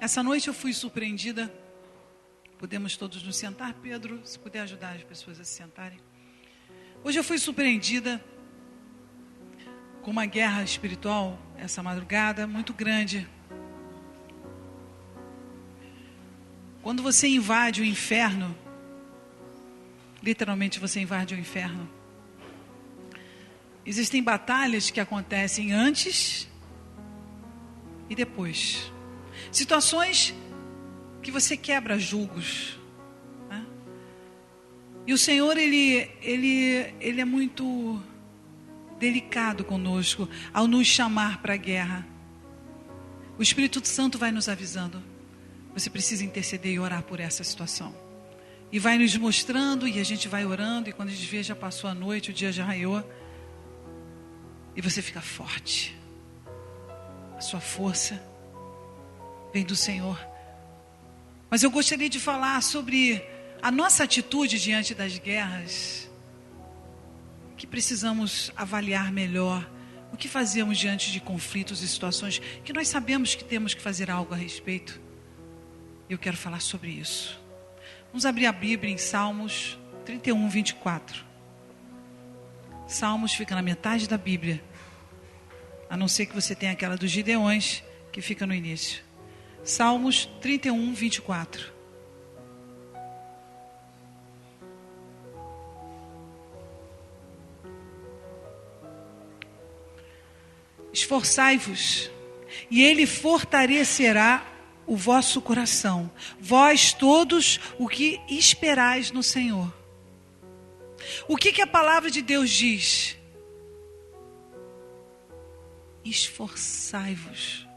Essa noite eu fui surpreendida. Podemos todos nos sentar, Pedro, se puder ajudar as pessoas a se sentarem. Hoje eu fui surpreendida com uma guerra espiritual, essa madrugada, muito grande. Quando você invade o inferno, literalmente você invade o inferno, existem batalhas que acontecem antes e depois. Situações que você quebra julgos, né? E o Senhor, Ele é muito delicado conosco ao nos chamar para a guerra. O Espírito Santo vai nos avisando. Você precisa interceder e orar por essa situação. E vai nos mostrando, e a gente vai orando, e quando a gente vê, já passou a noite, o dia já raiou. E você fica forte. A sua força vem do Senhor. Mas eu gostaria de falar sobre a nossa atitude diante das guerras, que precisamos avaliar melhor. O que fazemos diante de conflitos e situações que nós sabemos que temos que fazer algo a respeito. Eu quero falar sobre isso. Vamos abrir a Bíblia em Salmos 31, 24. Salmos fica na metade da Bíblia. A não ser que você tenha aquela dos Gideões, que fica no início. Salmos 31, 24. Esforçai-vos, e Ele fortalecerá o vosso coração, vós todos o que esperais no Senhor. O que a palavra de Deus diz? Esforçai-vos.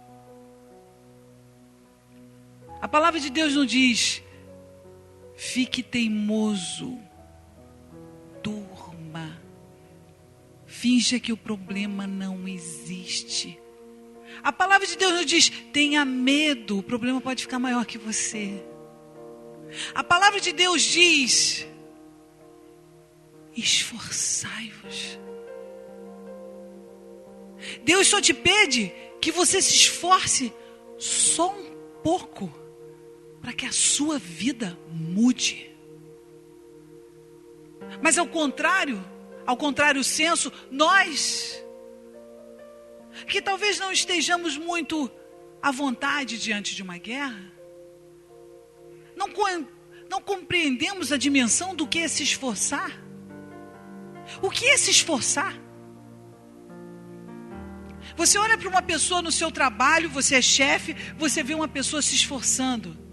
A palavra de Deus não diz, fique teimoso, durma, finja que o problema não existe. A palavra de Deus não diz, tenha medo, o problema pode ficar maior que você. A palavra de Deus diz, esforçai-vos. Deus só te pede que você se esforce só um pouco, para que a sua vida mude. Mas ao contrário senso, nós, que talvez não estejamos muito à vontade diante de uma guerra, não compreendemos a dimensão do que é se esforçar. O que é se esforçar? Você olha para uma pessoa no seu trabalho, você é chefe, você vê uma pessoa se esforçando.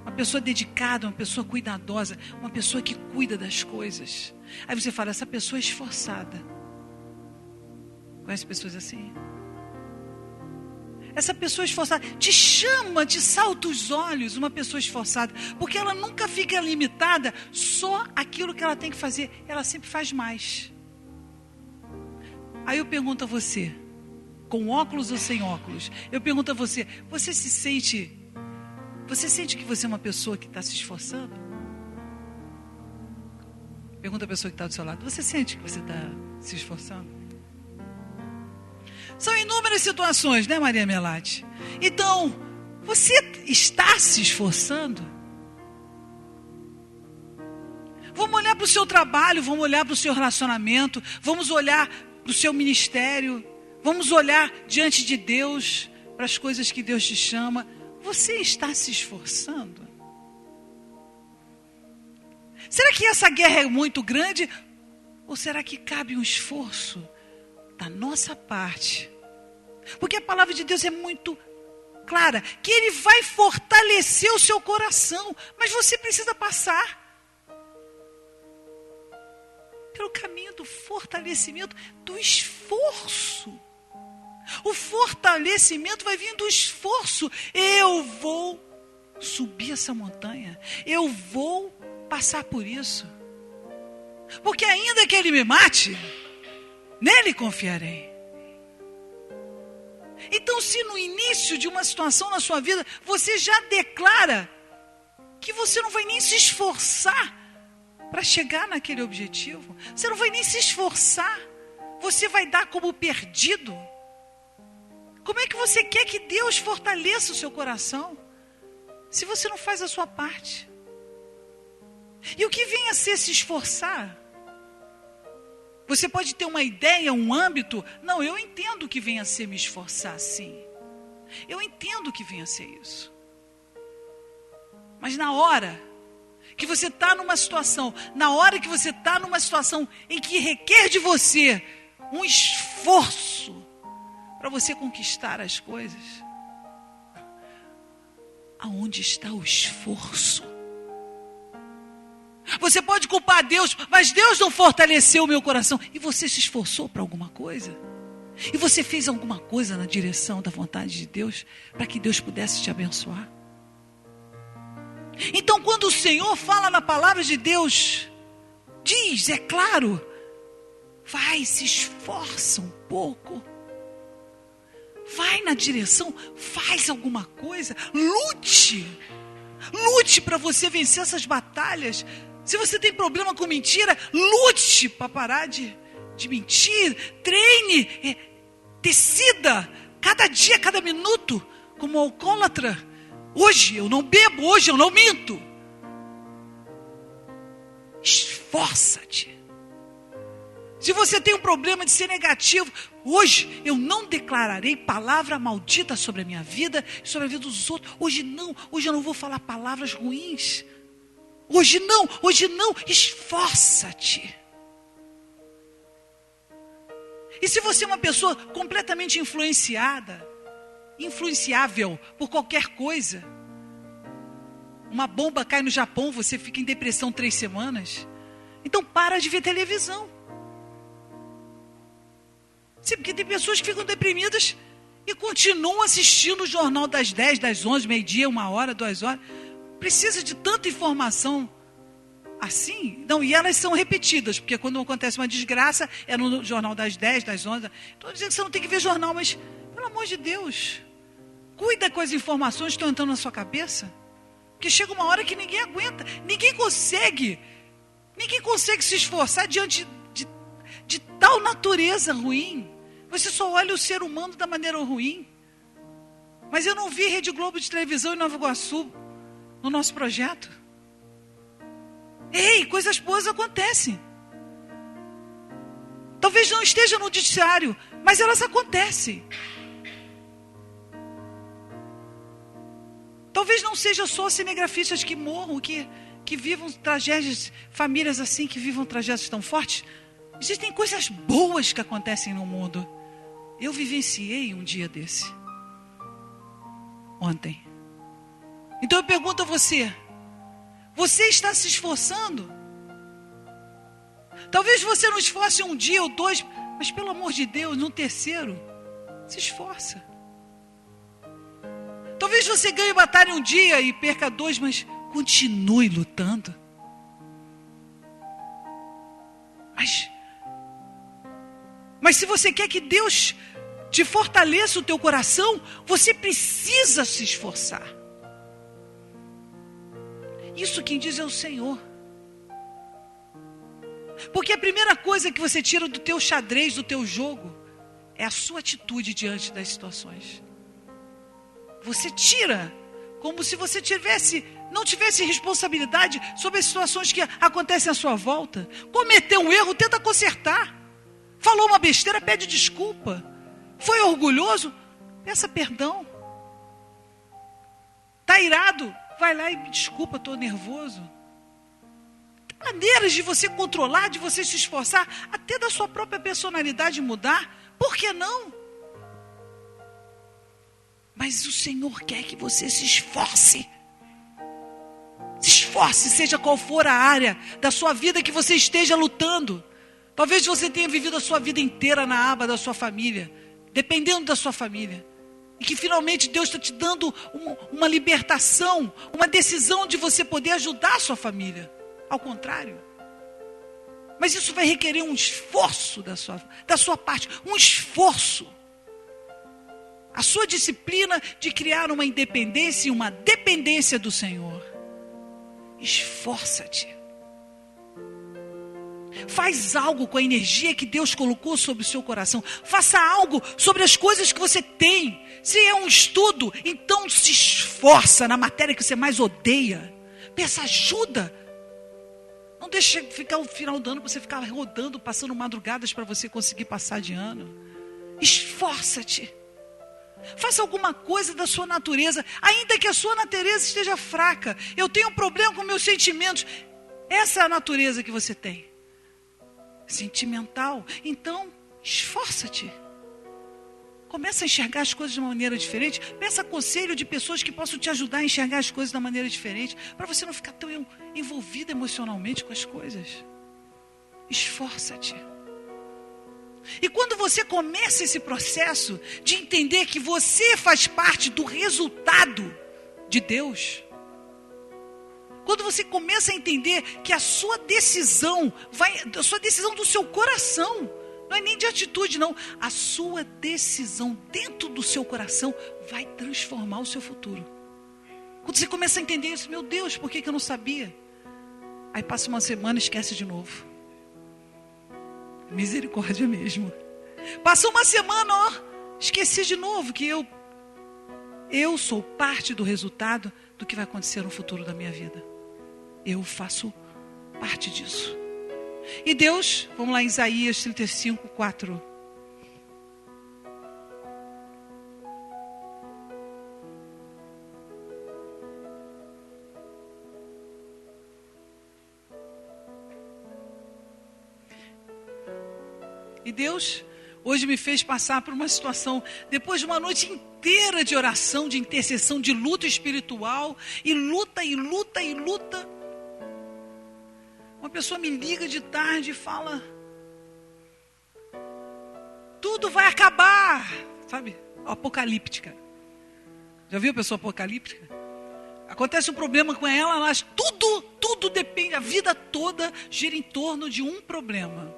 Uma pessoa dedicada, uma pessoa cuidadosa, uma pessoa que cuida das coisas. Aí você fala, essa pessoa é esforçada. Conhece pessoas assim? Essa pessoa esforçada te chama, te salta os olhos, uma pessoa esforçada, porque ela nunca fica limitada só aquilo que ela tem que fazer, ela sempre faz mais. Aí eu pergunto a você, com óculos ou sem óculos, eu pergunto a você, você sente que você é uma pessoa que está se esforçando? Pergunta a pessoa que está do seu lado, você sente que você está se esforçando? São inúmeras situações, né, Maria Melate? Então, você está se esforçando? Vamos olhar para o seu trabalho, vamos olhar para o seu relacionamento, vamos olhar para o seu ministério, vamos olhar diante de Deus, para as coisas que Deus te chama. Você está se esforçando? Será que essa guerra é muito grande? Ou será que cabe um esforço da nossa parte? Porque a palavra de Deus é muito clara, que Ele vai fortalecer o seu coração, mas você precisa passar pelo caminho do fortalecimento, do esforço. O fortalecimento vai vir do esforço. Eu vou subir essa montanha, eu vou passar por isso, porque ainda que Ele me mate, nele confiarei. Então, se no início de uma situação na sua vida, você já declara que você não vai nem se esforçar para chegar naquele objetivo, você não vai nem se esforçar, você vai dar como perdido, Como é que você quer que Deus fortaleça o seu coração se você não faz a sua parte? E o que vem a ser se esforçar? Você pode ter uma ideia, um âmbito. Não, eu entendo que vem a ser me esforçar, sim. Eu entendo que vem a ser isso. Mas na hora que você está numa situação, em que requer de você um esforço para você conquistar as coisas, aonde está o esforço? Você pode culpar Deus, mas Deus não fortaleceu o meu coração. E você se esforçou para alguma coisa? E você fez alguma coisa na direção da vontade de Deus para que Deus pudesse te abençoar? Então, quando o Senhor fala na palavra de Deus, diz, é claro, vai, se esforça um pouco. Vai na direção, faz alguma coisa, lute. Lute para você vencer essas batalhas. Se você tem problema com mentira, lute para parar de mentir. Treine, decida, cada dia, cada minuto, como alcoólatra. Hoje eu não bebo, hoje eu não minto. Esforça-te. Se você tem um problema de ser negativo, hoje eu não declararei palavra maldita sobre a minha vida, sobre a vida dos outros. Hoje eu não vou falar palavras ruins. Hoje não, esforça-te. E se você é uma pessoa completamente influenciável por qualquer coisa, uma bomba cai no Japão, você fica em depressão 3 semanas, então para de ver televisão. Sim, porque tem pessoas que ficam deprimidas e continuam assistindo o jornal das 10, das 11, meio-dia, 1 hora, 2 horas. Precisa de tanta informação assim? Não, e elas são repetidas, porque quando acontece uma desgraça, é no jornal das 10, das 11. Estou dizendo que você não tem que ver jornal, mas, pelo amor de Deus, cuida com as informações que estão entrando na sua cabeça. Porque chega uma hora que ninguém aguenta, ninguém consegue se esforçar diante de tal natureza ruim. Você só olha o ser humano da maneira ruim. Mas eu não vi Rede Globo de televisão em Nova Iguaçu no nosso projeto. Ei, coisas boas acontecem. Talvez não esteja no noticiário, mas elas acontecem. Talvez não seja só cinegrafistas que morram, que vivam tragédias, famílias assim que vivam tragédias tão fortes. Existem coisas boas que acontecem no mundo. Eu vivenciei um dia desse. Ontem. Então eu pergunto a você. Você está se esforçando? Talvez você não esforce um dia ou 2, mas pelo amor de Deus, no terceiro, se esforça. Talvez você ganhe batalha um dia e perca 2, mas continue lutando. Mas se você quer que Deus te fortaleça o teu coração, você precisa se esforçar. Isso quem diz é o Senhor. Porque a primeira coisa que você tira do teu xadrez, do teu jogo, é a sua atitude diante das situações. Você tira, como se você não tivesse responsabilidade sobre as situações que acontecem à sua volta. Cometeu um erro, tenta consertar. Falou uma besteira, pede desculpa. Foi orgulhoso, peça perdão. Está irado, vai lá e me desculpa, estou nervoso. Tem maneiras de você controlar, de você se esforçar, até da sua própria personalidade mudar. Por que não? Mas o Senhor quer que você se esforce. Se esforce, seja qual for a área da sua vida que você esteja lutando. Talvez você tenha vivido a sua vida inteira na aba da sua família, dependendo da sua família. E que finalmente Deus está te dando uma libertação, uma decisão de você poder ajudar a sua família. Ao contrário. Mas isso vai requerer um esforço da sua parte, um esforço. A sua disciplina de criar uma independência e uma dependência do Senhor. Esforça-te. Faz algo com a energia que Deus colocou sobre o seu coração. Faça algo sobre as coisas que você tem. Se é um estudo, então se esforça na matéria que você mais odeia. Peça ajuda. Não deixe ficar o final do ano para você ficar rodando, passando madrugadas para você conseguir passar de ano. Esforça-te. Faça alguma coisa da sua natureza, ainda que a sua natureza esteja fraca. Eu tenho um problema com meus sentimentos. Essa é a natureza que você tem. Sentimental. Então, esforça-te. Começa a enxergar as coisas de uma maneira diferente. Peça conselho de pessoas que possam te ajudar a enxergar as coisas de uma maneira diferente, para você não ficar tão envolvido emocionalmente com as coisas. Esforça-te. E quando você começa esse processo de entender que você faz parte do resultado de Deus, quando você começa a entender que a sua decisão do seu coração, não é nem de atitude não, a sua decisão dentro do seu coração vai transformar o seu futuro. Quando você começa a entender isso, meu Deus, por que eu não sabia? Aí passa uma semana e esquece de novo. Misericórdia mesmo. Passou uma semana, esqueci de novo que eu sou parte do resultado do que vai acontecer no futuro da minha vida. Eu faço parte disso. E Deus, vamos lá em Isaías 35, 4. E Deus hoje me fez passar por uma situação, depois de uma noite inteira de oração, de intercessão, de luta espiritual, e luta, e luta, e luta. Uma pessoa me liga de tarde e fala: tudo vai acabar, sabe? Apocalíptica. Já viu a pessoa apocalíptica? Acontece um problema com ela, mas tudo depende, a vida toda gira em torno de um problema.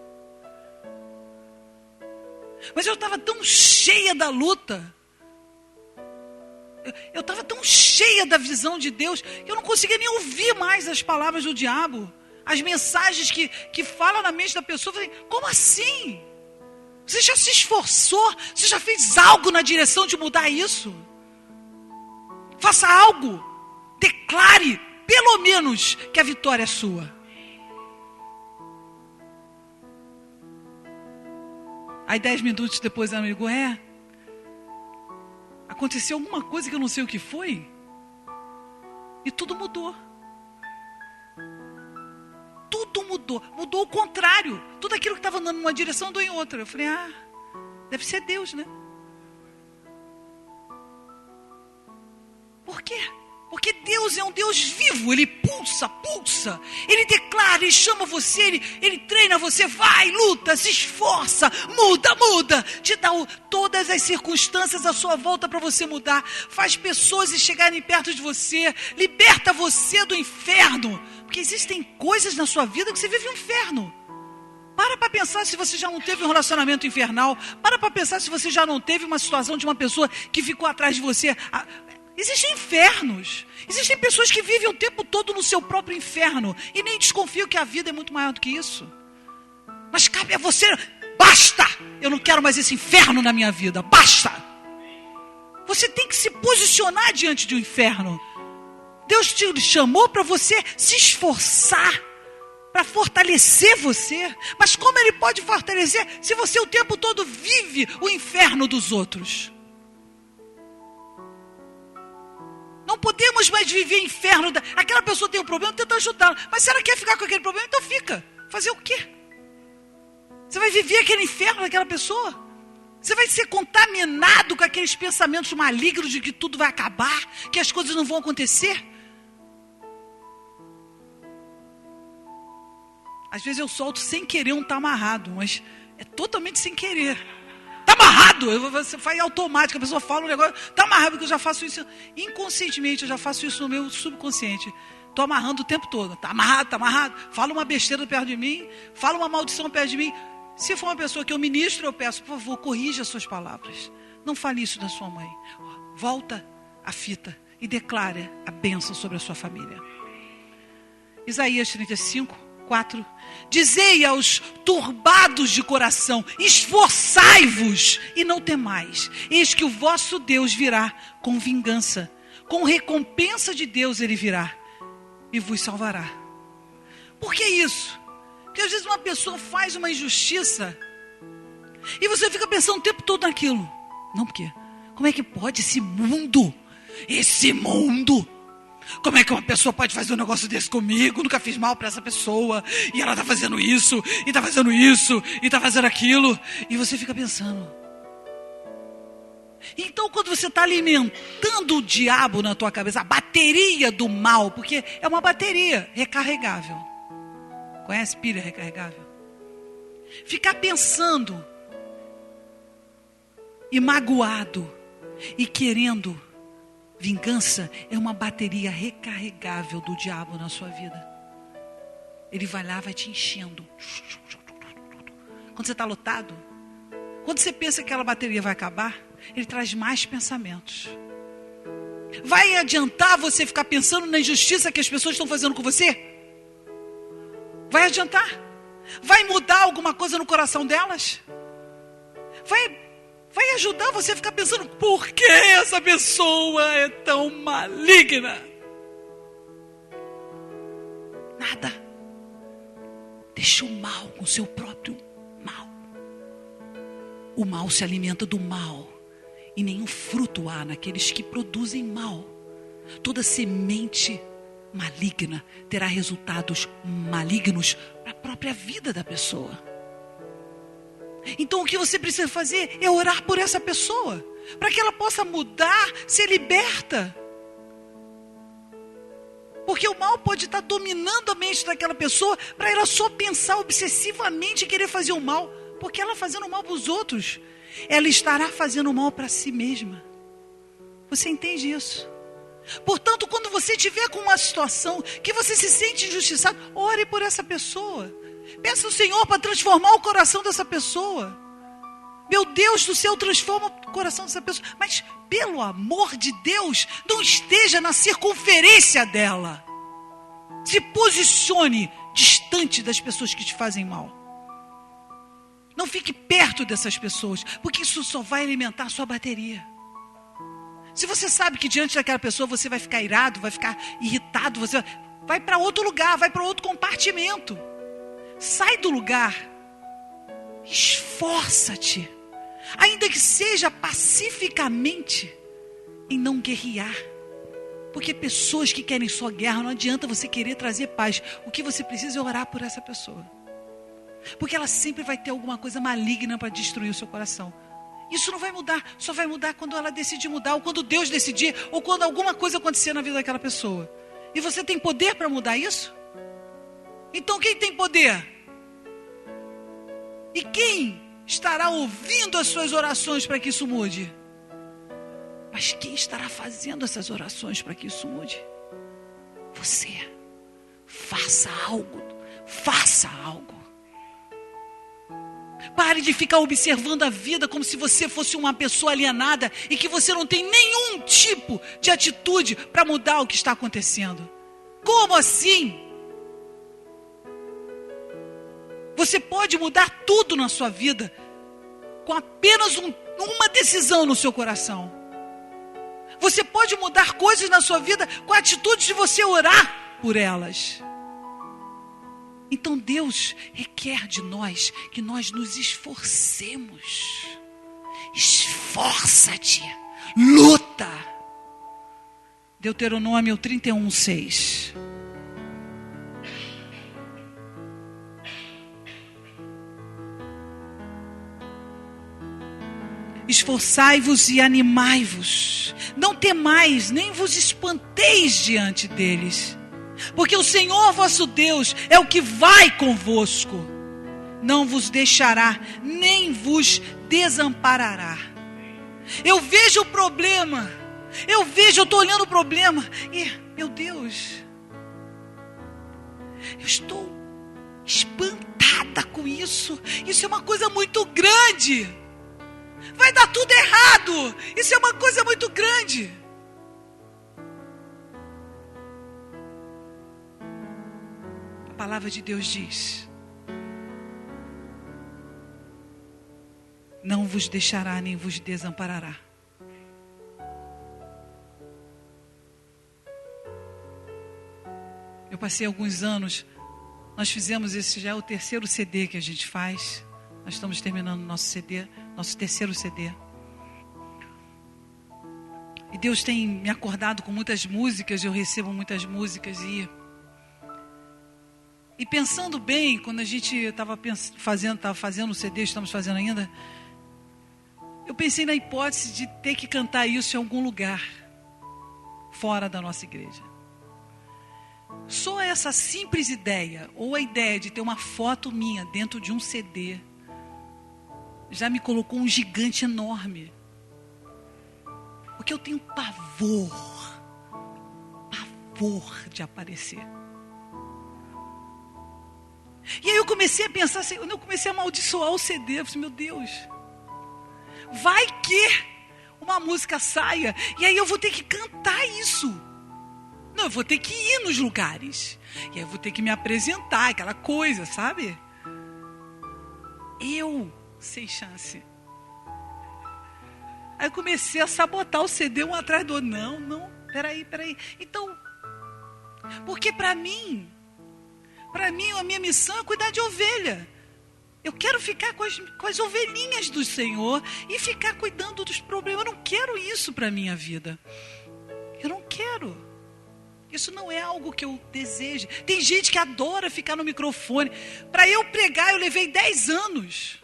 Mas eu estava tão cheia da luta, eu estava tão cheia da visão de Deus, que eu não conseguia nem ouvir mais as palavras do diabo, as mensagens que falam na mente da pessoa. Eu falei: como assim? Você já se esforçou? Você já fez algo na direção de mudar isso? Faça algo. Declare, pelo menos, que a vitória é sua. Aí 10 minutos depois ela me ligou: aconteceu alguma coisa que eu não sei o que foi, e tudo mudou. Tudo mudou. Mudou o contrário. Tudo aquilo que estava andando numa direção andou em outra. Eu falei: deve ser Deus, né? Por quê? Porque Deus é um Deus vivo. Ele pulsa. Ele declara, Ele chama você, Ele treina você. Vai, luta, se esforça, muda. Te dá todas as circunstâncias à sua volta para você mudar. Faz pessoas chegarem perto de você. Liberta você do inferno. Porque existem coisas na sua vida que você vive um inferno. Para pensar se você já não teve um relacionamento infernal. Para pensar se você já não teve uma situação de uma pessoa que ficou atrás de você. Existem infernos. Existem pessoas que vivem o tempo todo no seu próprio inferno e nem desconfiam que a vida é muito maior do que isso. Mas cabe a você: basta! Eu não quero mais esse inferno na minha vida. Basta! Você tem que se posicionar diante de um inferno. Deus te chamou para você se esforçar, para fortalecer você. Mas como Ele pode fortalecer se você o tempo todo vive o inferno dos outros? Não podemos mais viver inferno. Aquela pessoa tem um problema, tenta ajudá-la. Mas se ela quer ficar com aquele problema, então fica. Fazer o quê? Você vai viver aquele inferno daquela pessoa? Você vai ser contaminado com aqueles pensamentos malignos de que tudo vai acabar, que as coisas não vão acontecer? Às vezes eu solto sem querer um tá amarrado, mas é totalmente sem querer. Está amarrado, você faz automático, a pessoa fala um negócio, está amarrado, porque eu já faço isso inconscientemente, eu já faço isso no meu subconsciente. Estou amarrando o tempo todo, está amarrado, fala uma besteira perto de mim, fala uma maldição perto de mim. Se for uma pessoa que eu ministro, eu peço: por favor, corrija as suas palavras. Não fale isso da sua mãe. Volta a fita e declare a bênção sobre a sua família. Isaías 35, 4. Dizei aos turbados de coração: esforçai-vos e não temais. Eis que o vosso Deus virá com vingança. Com recompensa de Deus ele virá e vos salvará. Por que isso? Porque às vezes uma pessoa faz uma injustiça e você fica pensando o tempo todo naquilo. Não, porque como é que pode esse mundo? Como é que uma pessoa pode fazer um negócio desse comigo? Nunca fiz mal para essa pessoa. E ela está fazendo isso, e está fazendo isso, e está fazendo aquilo. E você fica pensando. Então, quando você está alimentando o diabo na tua cabeça, a bateria do mal, porque é uma bateria recarregável. Conhece pilha recarregável? Ficar pensando e magoado e querendo vingança é uma bateria recarregável do diabo na sua vida. Ele vai lá, vai te enchendo. Quando você está lotado, quando você pensa que aquela bateria vai acabar, ele traz mais pensamentos. Vai adiantar você ficar pensando na injustiça que as pessoas estão fazendo com você? Vai adiantar? Vai mudar alguma coisa no coração delas? Vai ajudar você a ficar pensando: por que essa pessoa é tão maligna? Nada. Deixa o mal com o seu próprio mal. O mal se alimenta do mal. E nenhum fruto há naqueles que produzem mal. Toda semente maligna terá resultados malignos para a própria vida da pessoa. Então o que você precisa fazer é orar por essa pessoa, para que ela possa mudar, ser liberta. Porque o mal pode estar dominando a mente daquela pessoa, para ela só pensar obsessivamente em querer fazer o mal. Porque ela fazendo o mal para os outros, ela estará fazendo o mal para si mesma. Você entende isso? Portanto, quando você estiver com uma situação que você se sente injustiçado, ore por essa pessoa. Peça ao Senhor para transformar o coração dessa pessoa. Meu Deus do céu, transforma o coração dessa pessoa. Mas, pelo amor de Deus, não esteja na circunferência dela. Se posicione distante das pessoas que te fazem mal. Não fique perto dessas pessoas, porque isso só vai alimentar a sua bateria. Se você sabe que diante daquela pessoa você vai ficar irado, vai ficar irritado, você vai para outro lugar, vai para outro compartimento. Sai do lugar. Esforça-te, ainda que seja pacificamente, em não guerrear. Porque pessoas que querem só guerra, não adianta você querer trazer paz. O que você precisa é orar por essa pessoa. Porque ela sempre vai ter alguma coisa maligna para destruir o seu coração. Isso não vai mudar, só vai mudar quando ela decidir mudar, ou quando Deus decidir, ou quando alguma coisa acontecer na vida daquela pessoa. E você tem poder para mudar isso? Então quem tem poder? E quem estará ouvindo as suas orações para que isso mude? Mas quem estará fazendo essas orações para que isso mude? Você. Faça algo. Faça algo. Pare de ficar observando a vida como se você fosse uma pessoa alienada e que você não tem nenhum tipo de atitude para mudar o que está acontecendo. Como assim? Você pode mudar tudo na sua vida com apenas uma decisão no seu coração. Você pode mudar coisas na sua vida com a atitude de você orar por elas. Então Deus requer de nós que nós nos esforcemos. Esforça-te, luta. Deuteronômio 31:6. Esforçai-vos e animai-vos. Não temais, nem vos espanteis diante deles. Porque o Senhor vosso Deus é o que vai convosco. Não vos deixará, nem vos desamparará. Eu vejo o problema. Eu estou olhando o problema. E, meu Deus, eu estou espantada com isso. Isso é uma coisa muito grande. Vai dar tudo errado. Isso é uma coisa muito grande. palavra de Deus diz: não vos deixará nem vos desamparará. Eu passei alguns anos, nós fizemos, esse já é o terceiro CD que a gente faz. Nós estamos terminando nosso CD, nosso terceiro CD. E Deus tem me acordado com muitas músicas, eu recebo muitas músicas e pensando bem, quando a gente estava fazendo o CD, estamos fazendo ainda, eu pensei na hipótese de ter que cantar isso em algum lugar, fora da nossa igreja. Só essa simples ideia, ou a ideia de ter uma foto minha dentro de um CD, já me colocou um gigante enorme. Porque eu tenho pavor de aparecer. E aí eu comecei a pensar assim, eu comecei a amaldiçoar o CD, eu falei, meu Deus, vai que uma música saia, e aí eu vou ter que cantar isso. Não, eu vou ter que ir nos lugares. E aí eu vou ter que me apresentar, aquela coisa, sabe? Eu, sem chance. Aí eu comecei a sabotar o CD um atrás do outro. Não, peraí. Então, porque para mim, a minha missão é cuidar de ovelha. Eu quero ficar com as ovelhinhas do Senhor e ficar cuidando dos problemas. Eu não quero isso para a minha vida. Eu não quero. Isso não é algo que eu desejo. Tem gente que adora ficar no microfone. Para eu pregar, eu levei 10 anos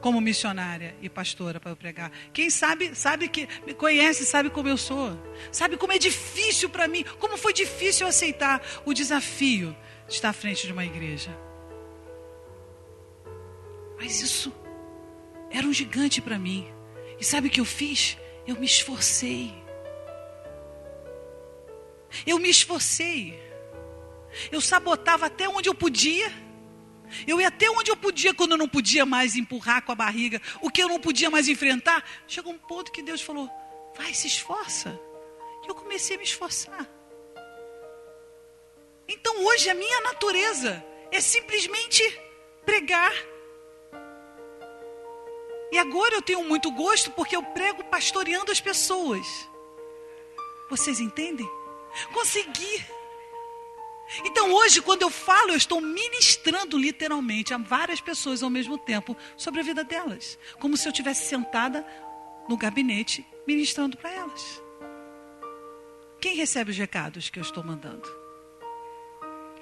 como missionária e pastora para eu pregar. Quem sabe que me conhece, sabe como eu sou. Sabe como é difícil para mim, como foi difícil eu aceitar o desafio de estar à frente de uma igreja. Mas isso era um gigante para mim. E sabe o que eu fiz? Eu me esforcei. Eu sabotava até onde eu podia. Eu ia até onde eu podia, quando eu não podia mais empurrar com a barriga, o que eu não podia mais enfrentar. Chegou um ponto que Deus falou, vai, se esforça. E eu comecei a me esforçar. Então hoje a minha natureza é simplesmente pregar. E agora eu tenho muito gosto porque eu prego pastoreando as pessoas. Vocês entendem? Consegui. Então hoje, quando eu falo, eu estou ministrando literalmente a várias pessoas ao mesmo tempo sobre a vida delas, como se eu estivesse sentada no gabinete ministrando para elas. Quem recebe os recados que eu estou mandando?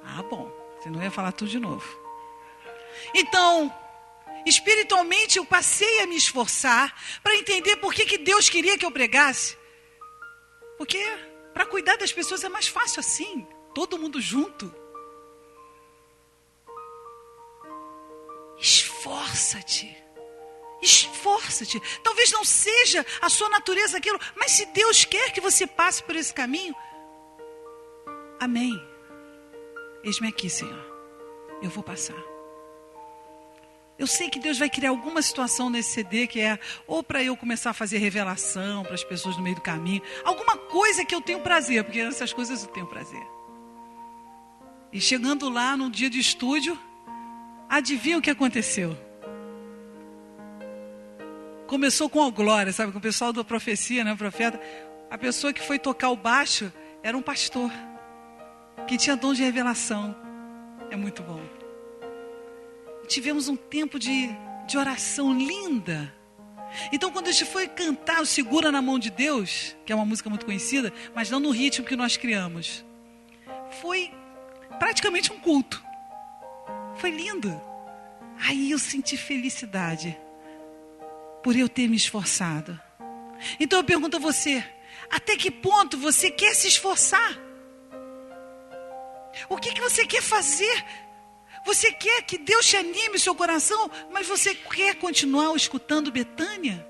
Ah, bom, você não ia falar tudo de novo. Então, espiritualmente eu passei a me esforçar para entender por que Deus queria que eu pregasse. Porque para cuidar das pessoas é mais fácil assim, todo mundo junto. Esforça-te. Talvez não seja a sua natureza aquilo, mas se Deus quer que você passe por esse caminho, amém. Eis-me aqui, Senhor. Eu vou passar. Eu sei que Deus vai criar alguma situação nesse CD que é ou para eu começar a fazer revelação para as pessoas no meio do caminho. Alguma coisa que eu tenho prazer, porque essas coisas eu tenho prazer. E chegando lá no dia de estúdio, adivinha o que aconteceu? Começou com a glória, sabe? Com o pessoal da profecia, né? O profeta. A pessoa que foi tocar o baixo era um pastor que tinha dom de revelação. É muito bom. Tivemos um tempo de oração linda. Então quando a gente foi cantar o Segura na Mão de Deus, que é uma música muito conhecida, mas não no ritmo que nós criamos, foi praticamente um culto. Foi lindo. Aí eu senti felicidade por eu ter me esforçado. Então eu pergunto a você, até que ponto você quer se esforçar? O que você quer fazer? Você quer que Deus te anime seu coração, mas você quer continuar escutando Betânia?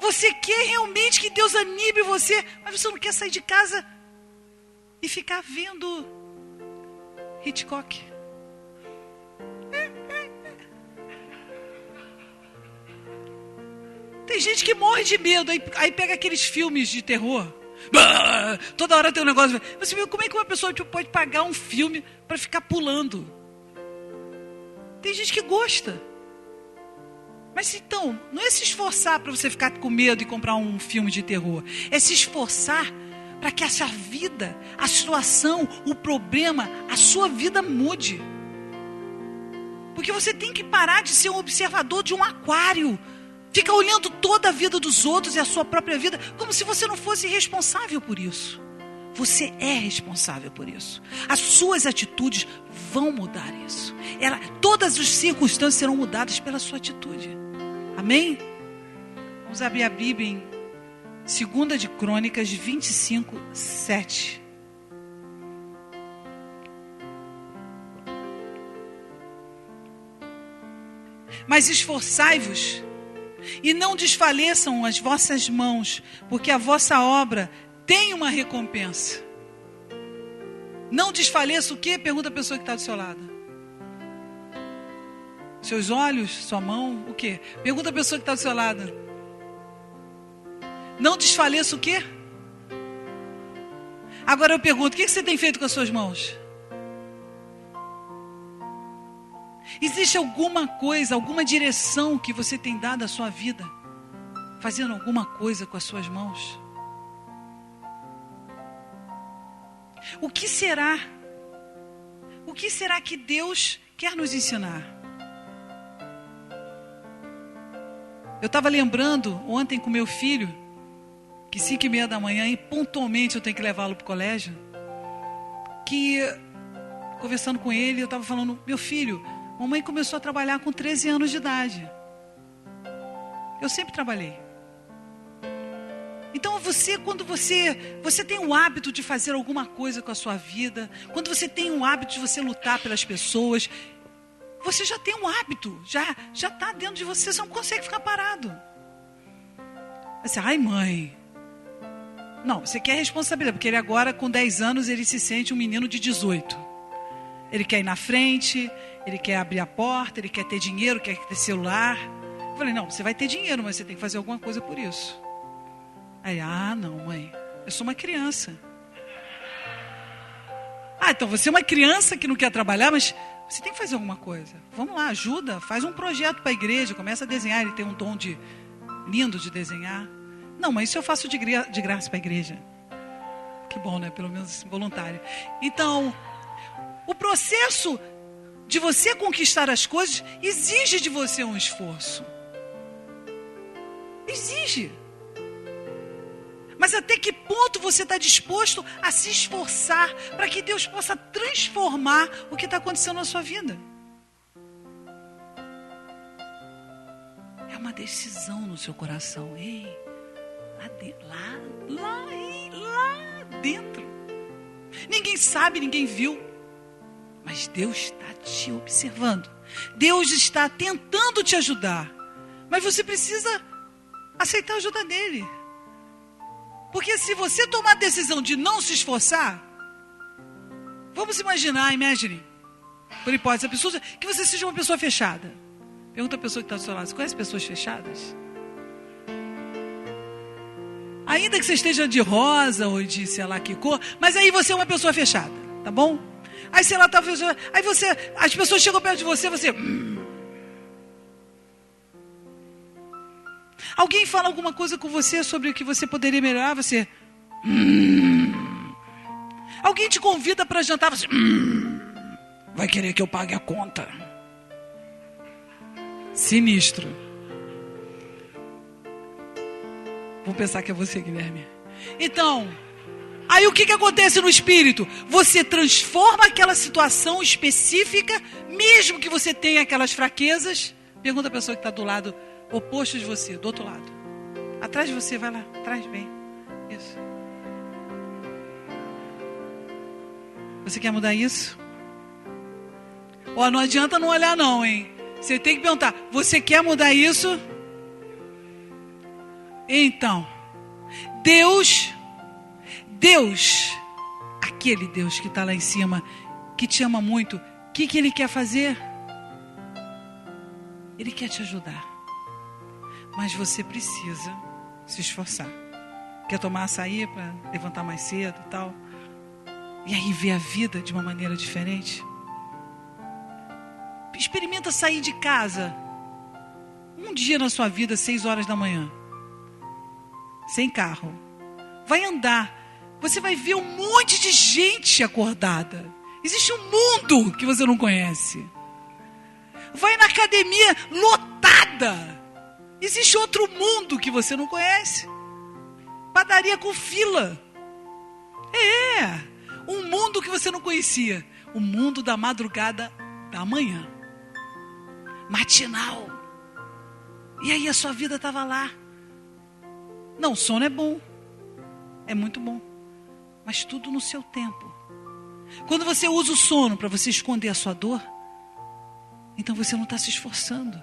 Você quer realmente que Deus anime você, mas você não quer sair de casa e ficar vendo Hitchcock? Tem gente que morre de medo, aí pega aqueles filmes de terror. Toda hora tem um negócio. Você viu como é que uma pessoa pode pagar um filme para ficar pulando? Tem gente que gosta. Mas então, não é se esforçar para você ficar com medo e comprar um filme de terror. É se esforçar para que essa vida, a situação, o problema, a sua vida mude. Porque você tem que parar de ser um observador de um aquário. Fica olhando toda a vida dos outros e a sua própria vida como se você não fosse responsável por isso. Você é responsável por isso. As suas atitudes vão mudar isso. Todas as circunstâncias serão mudadas pela sua atitude. Amém? Vamos abrir a Bíblia em 2 de Crônicas 25, 7. Mas esforçai-vos e não desfaleçam as vossas mãos, porque a vossa obra tem uma recompensa. Não desfaleça o quê? Pergunta a pessoa que está do seu lado. Seus olhos, sua mão, o quê? Pergunta a pessoa que está do seu lado. Não desfaleça o quê? Agora eu pergunto, o que você tem feito com as suas mãos? Existe alguma coisa, alguma direção que você tem dado à sua vida? Fazendo alguma coisa com as suas mãos? O que será? O que será que Deus quer nos ensinar? Eu estava lembrando ontem com meu filho, que 5:30 da manhã, e pontualmente eu tenho que levá-lo para o colégio, que, conversando com ele, eu estava falando, meu filho, mamãe começou a trabalhar com 13 anos de idade. Eu sempre trabalhei. Então quando você tem o hábito de fazer alguma coisa com a sua vida, quando você tem o hábito de você lutar pelas pessoas, você já tem um hábito, já está dentro de você, você não consegue ficar parado. Você, ai mãe, não, você quer responsabilidade, porque ele agora com 10 anos ele se sente um menino de 18. Ele quer ir na frente, ele quer abrir a porta, ele quer ter dinheiro, quer ter celular. Eu falei, não, você vai ter dinheiro, mas você tem que fazer alguma coisa por isso. Aí, não mãe, eu sou uma criança. Então você é uma criança que não quer trabalhar, mas você tem que fazer alguma coisa. Vamos lá, ajuda, faz um projeto para a igreja, começa a desenhar, ele tem um dom lindo de desenhar. Não, mas isso eu faço de graça para a igreja. Que bom, né? Pelo menos voluntário. Então, o processo de você conquistar as coisas exige de você um esforço. Exige. Mas até que ponto você está disposto a se esforçar para que Deus possa transformar o que está acontecendo na sua vida? É uma decisão no seu coração. Ei, lá dentro. Ninguém sabe, ninguém viu. Mas Deus está te observando. Deus está tentando te ajudar. Mas você precisa aceitar a ajuda dele. Porque se você tomar a decisão de não se esforçar, vamos imaginar, por hipótese, que você seja uma pessoa fechada. Pergunta a pessoa que está do seu lado, você conhece pessoas fechadas? Ainda que você esteja de rosa ou de sei lá que cor, mas aí você é uma pessoa fechada, tá bom? Aí sei lá, tá fechada, aí as pessoas chegam perto de você, Alguém fala alguma coisa com você sobre o que você poderia melhorar, você... Alguém te convida para jantar, você... Vai querer que eu pague a conta. Sinistro. Vou pensar que é você, Guilherme. Então, aí o que acontece no espírito? Você transforma aquela situação específica, mesmo que você tenha aquelas fraquezas. Pergunta a pessoa que está do lado oposto de você, do outro lado. Atrás de você, vai lá, atrás, bem. Isso. Você quer mudar isso? Não adianta não olhar não, hein? Você tem que perguntar, você quer mudar isso? Então, Deus, aquele Deus que está lá em cima, que te ama muito, o que Ele quer fazer? Ele quer te ajudar. Mas você precisa se esforçar. quer tomar açaí para levantar mais cedo e tal. E aí vê a vida de uma maneira diferente. Experimenta sair de casa um dia na sua vida, 6 horas da manhã. Sem carro. Vai andar. Você vai ver um monte de gente acordada. Existe um mundo que você não conhece. Vai na academia lotada. Existe outro mundo que você não conhece. Padaria com fila. Um mundo que você não conhecia. O mundo da madrugada da manhã. Matinal. E aí a sua vida estava lá. Não, sono é bom. É muito bom. Mas tudo no seu tempo. Quando você usa o sono para você esconder a sua dor, então você não está se esforçando.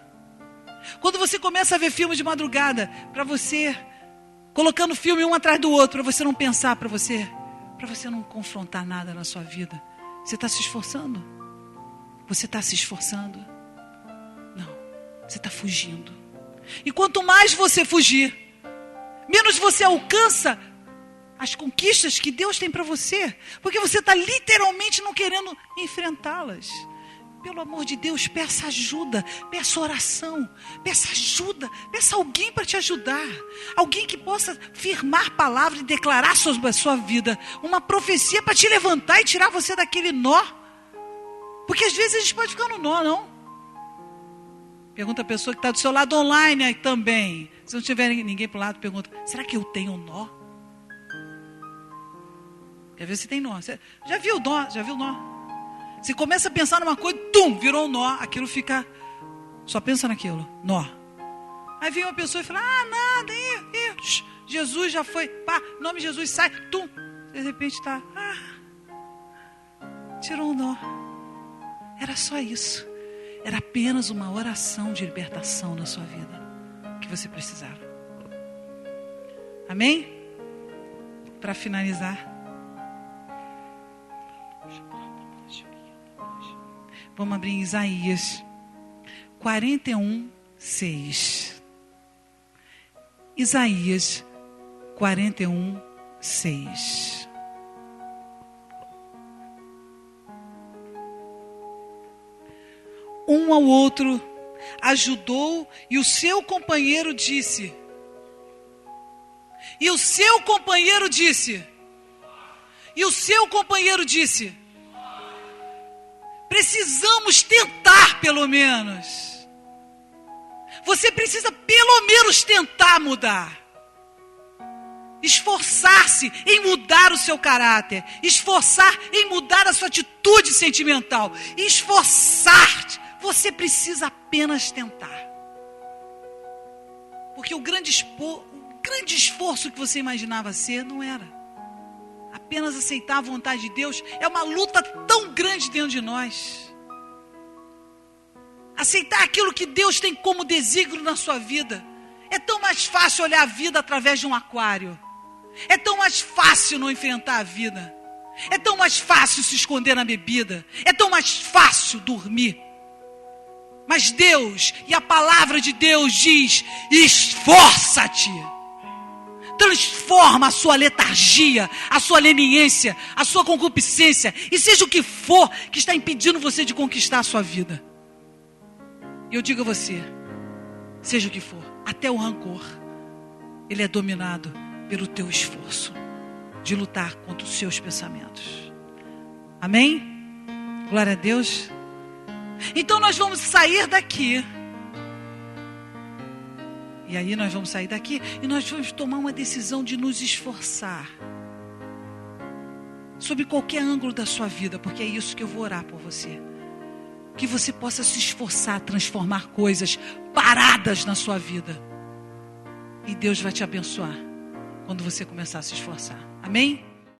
Quando você começa a ver filmes de madrugada, para você, colocando filme um atrás do outro, para você não pensar, para você não confrontar nada na sua vida, você está se esforçando? Você está se esforçando? Não, você está fugindo. E quanto mais você fugir, menos você alcança as conquistas que Deus tem para você, porque você está literalmente não querendo enfrentá-las. Pelo amor de Deus, peça ajuda, peça oração, peça ajuda, peça alguém para te ajudar, alguém que possa firmar palavra e declarar sobre a sua vida, uma profecia para te levantar e tirar você daquele nó, porque às vezes a gente pode ficar no nó, não? Pergunta a pessoa que está do seu lado online aí também, se não tiver ninguém para o lado, pergunta, será que eu tenho um nó? Quer ver se tem nó? Você já viu o nó? Já viu o nó? Você começa a pensar numa coisa, virou um nó. Aquilo fica, só pensa naquilo, nó. Aí vem uma pessoa e fala, nada, Jesus já foi, pá, em nome de Jesus sai, de repente está, tirou um nó. Era só isso. Era apenas uma oração de libertação na sua vida que você precisava. Amém? Para finalizar, vamos abrir em Isaías 41, 6. Isaías 41, 6. Um ao outro ajudou e o seu companheiro disse. E o seu companheiro disse. Precisamos tentar pelo menos. Você precisa pelo menos tentar mudar. Esforçar-se em mudar o seu caráter. Esforçar em mudar a sua atitude sentimental. Esforçar-te. Você precisa apenas tentar. Porque o grande esforço que você imaginava ser não era. Apenas aceitar a vontade de Deus é uma luta tão grande dentro de nós. Aceitar aquilo que Deus tem como desígnio na sua vida. É tão mais fácil olhar a vida através de um aquário. É tão mais fácil não enfrentar a vida. É tão mais fácil se esconder na bebida. É tão mais fácil dormir. Mas Deus e a palavra de Deus diz, esforça-te. Transforma a sua letargia, a sua leniência, a sua concupiscência, e seja o que for que está impedindo você de conquistar a sua vida. E eu digo a você, seja o que for, até o rancor, ele é dominado pelo teu esforço de lutar contra os seus pensamentos. Amém? Glória a Deus. Então nós vamos sair daqui. E aí nós vamos sair daqui e nós vamos tomar uma decisão de nos esforçar. Sobre qualquer ângulo da sua vida, porque é isso que eu vou orar por você. Que você possa se esforçar a transformar coisas paradas na sua vida. E Deus vai te abençoar quando você começar a se esforçar. Amém?